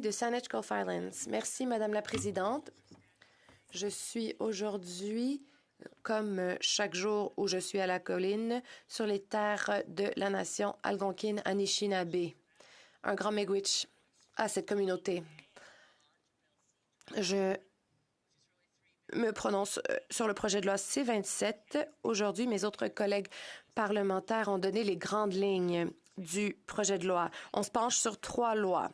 de Saanich Gulf Islands. Merci, Madame la Présidente. Je suis aujourd'hui, comme chaque jour où je suis à la colline, sur les terres de la nation algonquine Anishinaabe. Un grand miigwech à cette communauté. Je me prononce sur le projet de loi C-27. Aujourd'hui, mes autres collègues parlementaires ont donné les grandes lignes du projet de loi. On se penche sur 3 lois.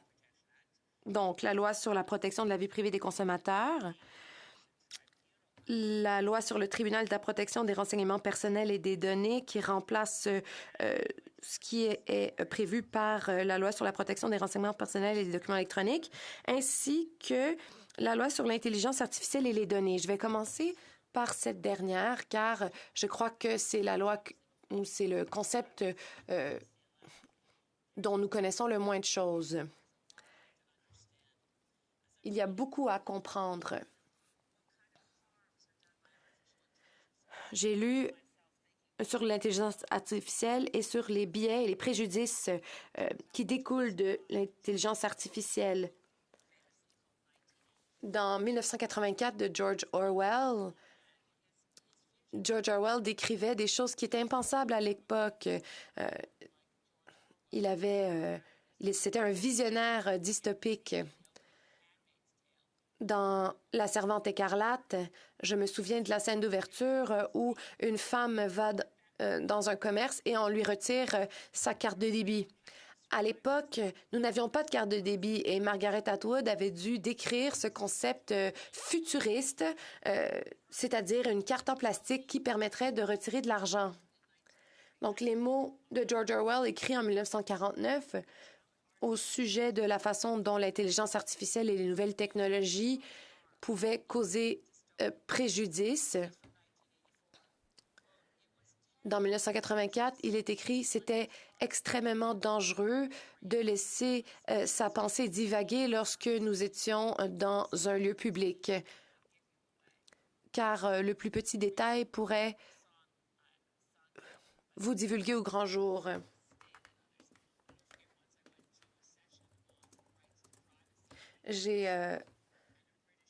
Donc, la loi sur la protection de la vie privée des consommateurs, la loi sur le tribunal de la protection des renseignements personnels et des données qui remplace ce qui est prévu par la loi sur la protection des renseignements personnels et des documents électroniques, ainsi que la loi sur l'intelligence artificielle et les données. Je vais commencer par cette dernière, car je crois que c'est la loi ou c'est le concept dont nous connaissons le moins de choses. Il y a beaucoup à comprendre. J'ai lu sur l'intelligence artificielle et sur les biais et les préjudices qui découlent de l'intelligence artificielle. Dans 1984 de George Orwell décrivait des choses qui étaient impensables à l'époque. C'était un visionnaire dystopique. Dans La Servante écarlate, je me souviens de la scène d'ouverture où une femme va dans un commerce et on lui retire sa carte de débit. À l'époque, nous n'avions pas de carte de débit et Margaret Atwood avait dû décrire ce concept futuriste, c'est-à-dire une carte en plastique qui permettrait de retirer de l'argent. Donc, les mots de George Orwell écrits en 1949 au sujet de la façon dont l'intelligence artificielle et les nouvelles technologies pouvaient causer préjudice. Dans 1984, il est écrit « C'était extrêmement dangereux de laisser sa pensée divaguer lorsque nous étions dans un lieu public, car le plus petit détail pourrait vous divulguer au grand jour. » J'ai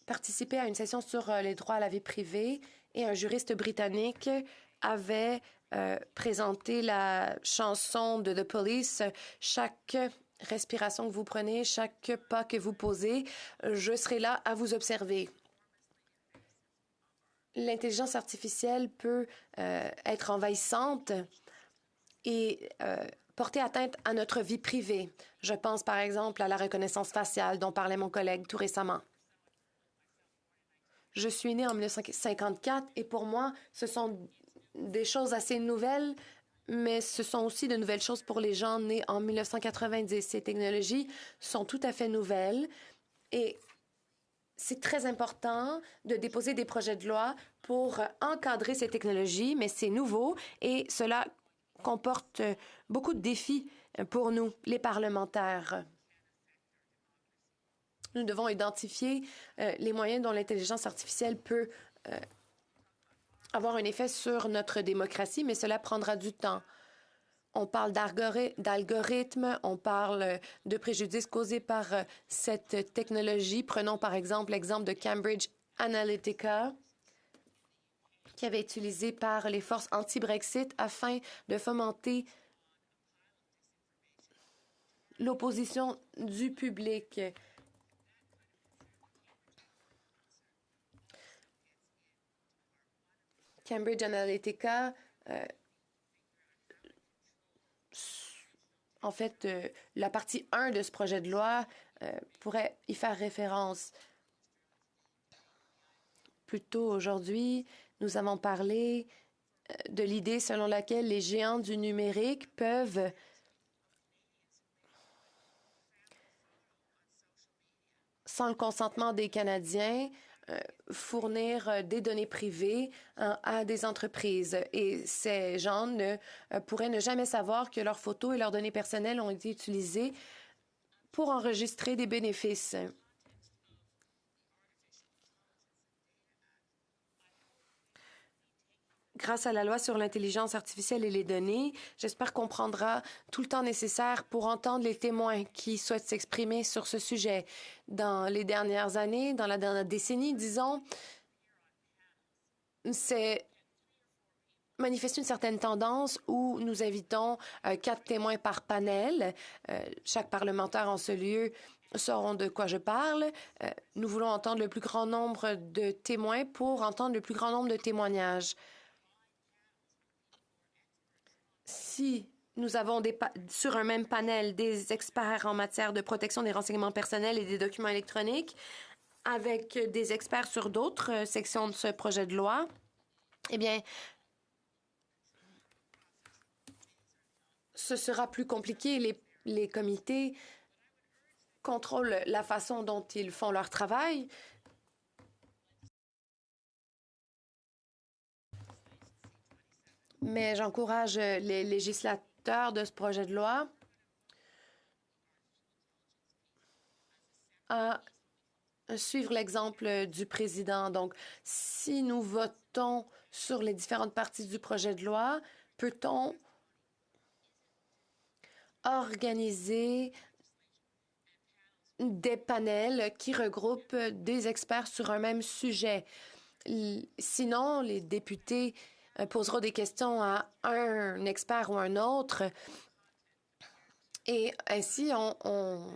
participé à une session sur les droits à la vie privée et un juriste britannique avait présenté la chanson de The Police. Chaque respiration que vous prenez, chaque pas que vous posez, je serai là à vous observer. L'intelligence artificielle peut être envahissante et porter atteinte à notre vie privée. Je pense par exemple à la reconnaissance faciale dont parlait mon collègue tout récemment. Je suis née en 1954 et pour moi, ce sont des choses assez nouvelles, mais ce sont aussi de nouvelles choses pour les gens nés en 1990. Ces technologies sont tout à fait nouvelles et c'est très important de déposer des projets de loi pour encadrer ces technologies, mais c'est nouveau et cela comporte beaucoup de défis pour nous, les parlementaires. Nous devons identifier les moyens dont l'intelligence artificielle peut avoir un effet sur notre démocratie, mais cela prendra du temps. On parle d'algorithmes, on parle de préjudices causés par cette technologie. Prenons par exemple l'exemple de Cambridge Analytica, qui avait été utilisé par les forces anti-Brexit afin de fomenter l'opposition du public. Cambridge Analytica, en fait, la partie 1 de ce projet de loi pourrait y faire référence. Plus tôt aujourd'hui, nous avons parlé de l'idée selon laquelle les géants du numérique peuvent sans le consentement des Canadiens, fournir des données privées à des entreprises. Et ces gens pourraient ne jamais savoir que leurs photos et leurs données personnelles ont été utilisées pour enregistrer des bénéfices. grâce à la loi sur l'intelligence artificielle et les données, j'espère qu'on prendra tout le temps nécessaire pour entendre les témoins qui souhaitent s'exprimer sur ce sujet. Dans les dernières années, dans la dernière décennie, disons, c'est manifeste une certaine tendance où nous invitons 4 témoins par panel. Chaque parlementaire en ce lieu sauront de quoi je parle. Nous voulons entendre le plus grand nombre de témoins pour entendre le plus grand nombre de témoignages. Si nous avons sur un même panel des experts en matière de protection des renseignements personnels et des documents électroniques, avec des experts sur d'autres sections de ce projet de loi, eh bien, ce sera plus compliqué. Les comités contrôlent la façon dont ils font leur travail. Mais j'encourage les législateurs de ce projet de loi à suivre l'exemple du président. Donc, si nous votons sur les différentes parties du projet de loi, peut-on organiser des panels qui regroupent des experts sur un même sujet? Sinon, les députés poseront des questions à un expert ou un autre et ainsi on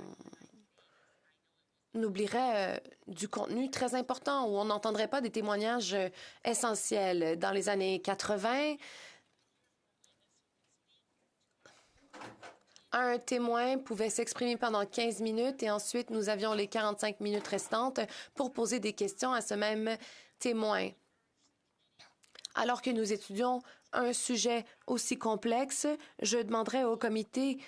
oublierait du contenu très important où on n'entendrait pas des témoignages essentiels. Dans les années 80, un témoin pouvait s'exprimer pendant 15 minutes et ensuite nous avions les 45 minutes restantes pour poser des questions à ce même témoin. Alors que nous étudions un sujet aussi complexe, je demanderai au comité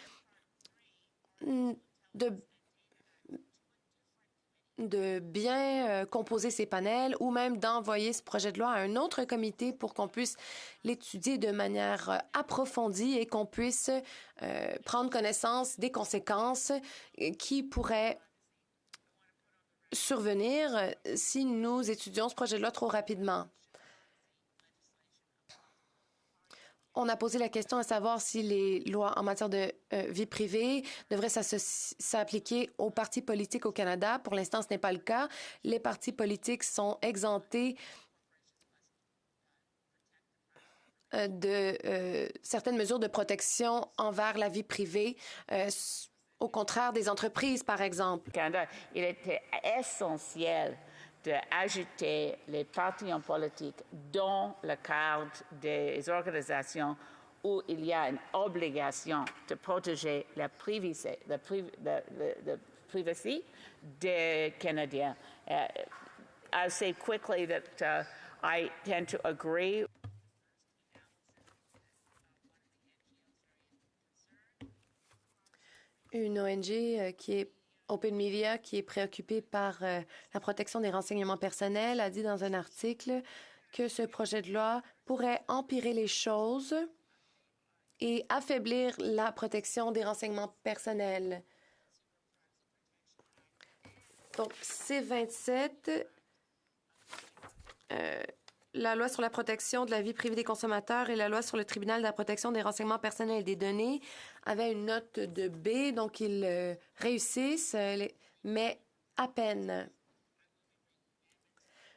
de bien composer ces panels ou même d'envoyer ce projet de loi à un autre comité pour qu'on puisse l'étudier de manière approfondie et qu'on puisse prendre connaissance des conséquences qui pourraient survenir si nous étudions ce projet de loi trop rapidement. On a posé la question à savoir si les lois en matière de vie privée devraient s'appliquer aux partis politiques au Canada. Pour l'instant, ce n'est pas le cas. Les partis politiques sont exemptés de certaines mesures de protection envers la vie privée, au contraire des entreprises, par exemple. Canada, il était essentiel d'ajouter les partis en politique dans le cadre des organisations où il y a une obligation de protéger la privacité, des Canadiens. I'll say quickly that I tend to agree. Une ONG qui est Open Media, qui est préoccupée par la protection des renseignements personnels, a dit dans un article que ce projet de loi pourrait empirer les choses et affaiblir la protection des renseignements personnels. Donc, C-27, la loi sur la protection de la vie privée des consommateurs et la loi sur le tribunal de la protection des renseignements personnels et des données avaient une note de B, donc ils réussissent, mais à peine.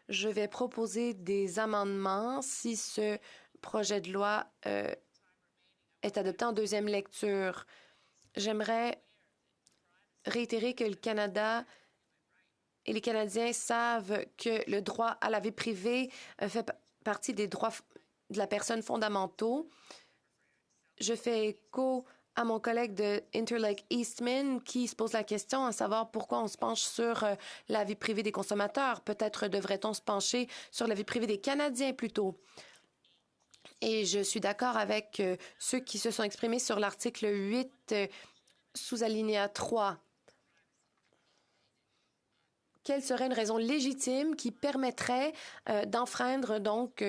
Je vais proposer des amendements si ce projet de loi est adopté en deuxième lecture. J'aimerais réitérer que le Canada et les Canadiens savent que le droit à la vie privée fait partie des droits de la personne fondamentaux. Je fais écho à mon collègue de Interlake Eastman qui se pose la question à savoir pourquoi on se penche sur la vie privée des consommateurs. Peut-être devrait-on se pencher sur la vie privée des Canadiens plutôt. Et je suis d'accord avec ceux qui se sont exprimés sur l'article 8 sous alinéa 3. Quelle serait une raison légitime qui permettrait d'enfreindre donc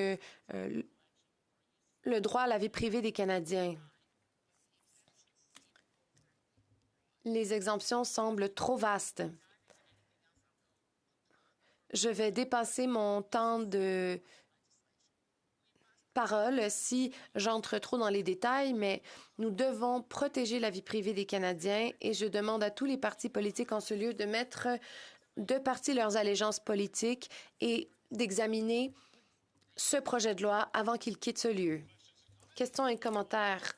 le droit à la vie privée des Canadiens? Les exemptions semblent trop vastes. Je vais dépasser mon temps parole si j'entre trop dans les détails, mais nous devons protéger la vie privée des Canadiens et je demande à tous les partis politiques en ce lieu de mettre de partie leurs allégeances politiques et d'examiner ce projet de loi avant qu'il quitte ce lieu. Questions et commentaires.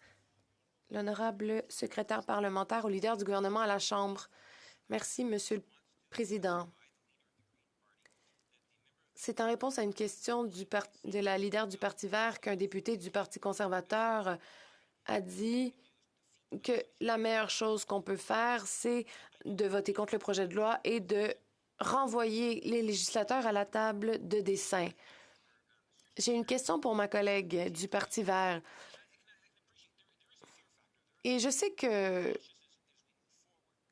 L'honorable secrétaire parlementaire au leader du gouvernement à la Chambre. Merci, Monsieur le Président. C'est en réponse à une question de la leader du Parti vert qu'un député du Parti conservateur a dit que la meilleure chose qu'on peut faire, c'est de voter contre le projet de loi et de renvoyer les législateurs à la table de dessein. J'ai une question pour ma collègue du Parti vert. Et je sais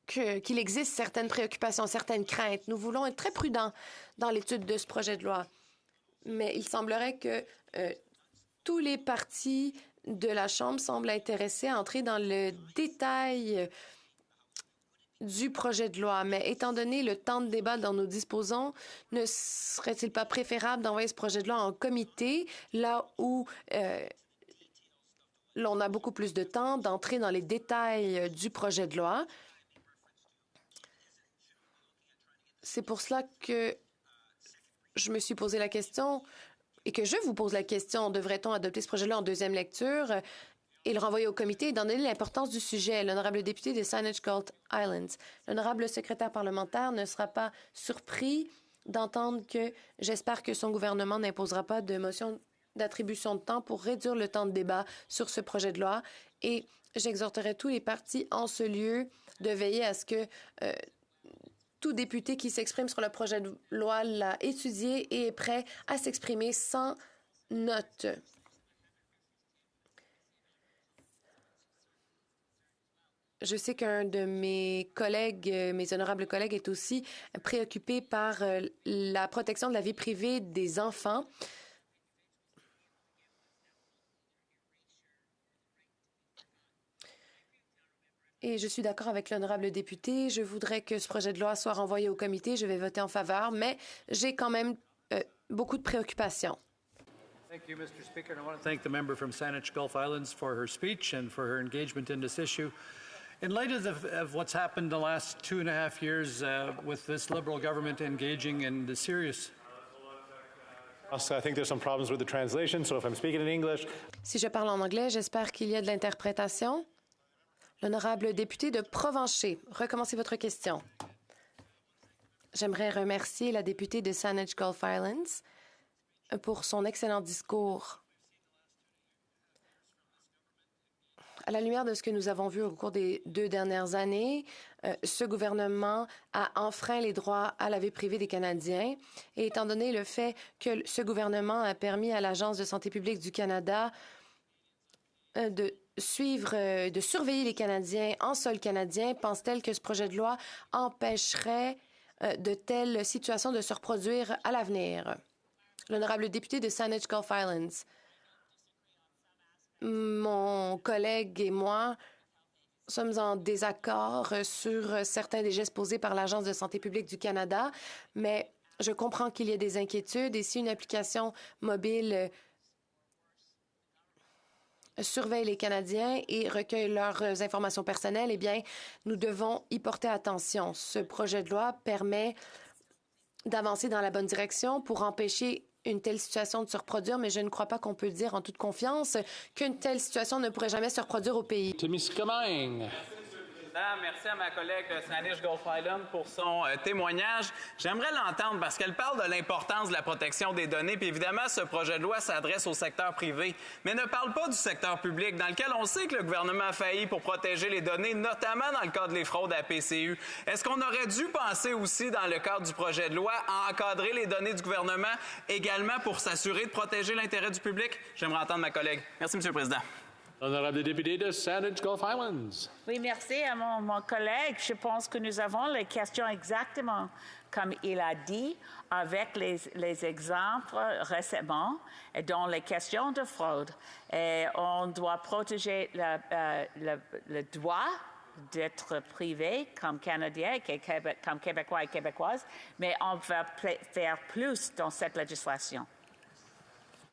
qu'il existe certaines préoccupations, certaines craintes. Nous voulons être très prudents dans l'étude de ce projet de loi. Mais il semblerait que tous les partis de la Chambre semblent intéressés à entrer dans le détail du projet de loi. Mais étant donné le temps de débat dont nous disposons, ne serait-il pas préférable d'envoyer ce projet de loi en comité, là où l'on a beaucoup plus de temps d'entrer dans les détails du projet de loi? C'est pour cela que je me suis posé la question et que je vous pose la question, devrait-on adopter ce projet-là en deuxième lecture et le renvoyer au comité, étant donné l'importance du sujet? L'honorable député de Saanich Gulf Islands. L'honorable secrétaire parlementaire ne sera pas surpris d'entendre que j'espère que son gouvernement n'imposera pas de motion d'attribution de temps pour réduire le temps de débat sur ce projet de loi et j'exhorterai tous les partis en ce lieu de veiller à ce que tout député qui s'exprime sur le projet de loi l'a étudié et est prêt à s'exprimer sans note. Je sais qu'un de mes collègues, mes honorables collègues, est aussi préoccupé par la protection de la vie privée des enfants. Et je suis d'accord avec l'honorable député. Je voudrais que ce projet de loi soit renvoyé au comité. Je vais voter en faveur, mais j'ai quand même beaucoup de préoccupations. Thank you, Mr. Speaker. And I want to thank the member from Saanich Gulf Islands for her speech and for her engagement in this issue. In light of what's happened the last 2.5 years with this Liberal government engaging in the serious I think there's some problems with the translation, so if I'm speaking in English. Si je parle en anglais, j'espère qu'il y a de l'interprétation. L'honorable député de Provencher, recommencez votre question. J'aimerais remercier la députée de Saanich Gulf Islands pour son excellent discours. À la lumière de ce que nous avons vu au cours des 2 dernières années, ce gouvernement a enfreint les droits à la vie privée des Canadiens. Et étant donné le fait que ce gouvernement a permis à l'Agence de santé publique du Canada de surveiller les Canadiens en sol canadien, pense-t-elle que ce projet de loi empêcherait de telles situations de se reproduire à l'avenir? L'honorable député de Saanich Gulf Islands. Mon collègue et moi sommes en désaccord sur certains des gestes posés par l'Agence de santé publique du Canada, mais je comprends qu'il y ait des inquiétudes et si une application mobile surveille les Canadiens et recueille leurs informations personnelles, eh bien, nous devons y porter attention. Ce projet de loi permet d'avancer dans la bonne direction pour empêcher une telle situation de se reproduire, mais je ne crois pas qu'on peut dire en toute confiance qu'une telle situation ne pourrait jamais se reproduire au pays. Merci à ma collègue de Saanich Gulf Island pour son témoignage. J'aimerais l'entendre parce qu'elle parle de l'importance de la protection des données. Puis évidemment, ce projet de loi s'adresse au secteur privé, mais ne parle pas du secteur public, dans lequel on sait que le gouvernement a failli pour protéger les données, notamment dans le cadre des fraudes à la PCU. Est-ce qu'on aurait dû penser aussi, dans le cadre du projet de loi, à encadrer les données du gouvernement également pour s'assurer de protéger l'intérêt du public? J'aimerais entendre ma collègue. Merci, M. le Président. Honorable député de Saanich Gulf Islands. Oui, merci à mon collègue. Je pense que nous avons les questions exactement comme il a dit, avec les exemples récemment, dans les questions de fraude. Et on doit protéger le droit d'être privé comme Canadien, comme Québécois et Québécoises, mais on va faire plus dans cette législation.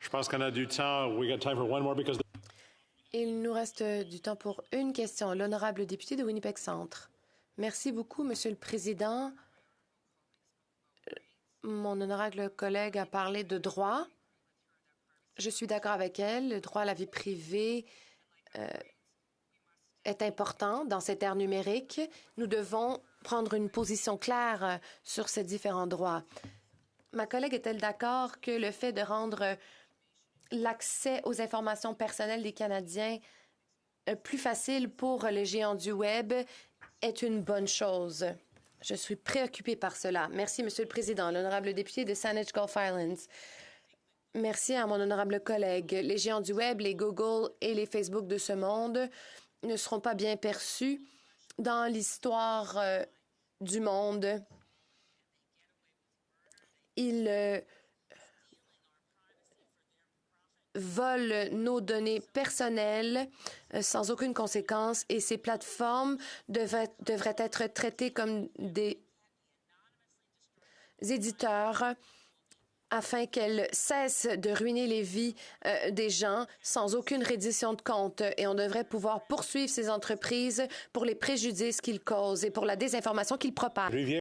Je pense qu'on a du temps. We got time for one more because Il nous reste du temps pour une question. L'honorable député de Winnipeg Centre. Merci beaucoup, Monsieur le Président. Mon honorable collègue a parlé de droit. Je suis d'accord avec elle. Le droit à la vie privée est important dans cette ère numérique. Nous devons prendre une position claire sur ces différents droits. Ma collègue est-elle d'accord que le fait de rendre l'accès aux informations personnelles des Canadiens plus facile pour les géants du Web est une bonne chose? Je suis préoccupée par cela. Merci, Monsieur le Président. L'honorable député de Saanich Gulf Islands. Merci à mon honorable collègue. Les géants du Web, les Google et les Facebook de ce monde ne seront pas bien perçus dans l'histoire du monde. Ils volent nos données personnelles sans aucune conséquence et ces plateformes devraient être traitées comme des éditeurs afin qu'elles cessent de ruiner les vies des gens sans aucune reddition de compte. Et on devrait pouvoir poursuivre ces entreprises pour les préjudices qu'ils causent et pour la désinformation qu'ils propagent.